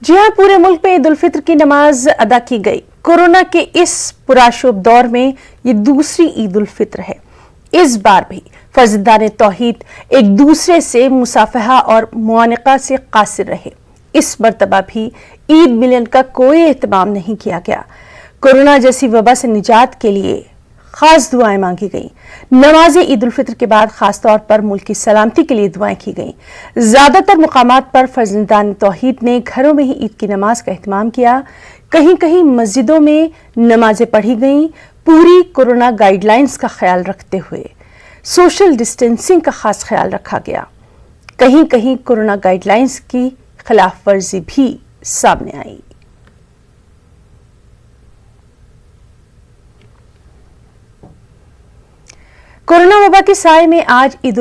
जी हाँ, पूरे मुल्क में ईद उल फित्र की नमाज अदा की गई। कोरोना के इस पुराशोभ दौर में ये दूसरी ईद उल फित्र है। इस बार भी फर्जंदान तौहीद एक दूसरे से मुसाफहा और मुआनका से कासिर रहे। इस मर्तबा भी ईद मिलन का कोई एहतमाम नहीं किया गया। कोरोना जैसी वबा से निजात के लिए खास दुआएं मांगी गई। नमाज ईद उल फित्र के बाद खास तौर पर मुल्क की सलामती के लिए दुआएं की गईं। ज्यादातर मुकामात पर फर्जंदान तौहीद ने घरों में ही ईद की नमाज का एहतमाम किया। कहीं कहीं मस्जिदों में नमाजें पढ़ी गईं। पूरी कोरोना गाइडलाइंस का ख्याल रखते हुए सोशल डिस्टेंसिंग का खास ख्याल रखा गया। कहीं कहीं कोरोना गाइडलाइंस की खिलाफ वर्जी भी सामने आई। कोरोना वबा के साए में आज ईद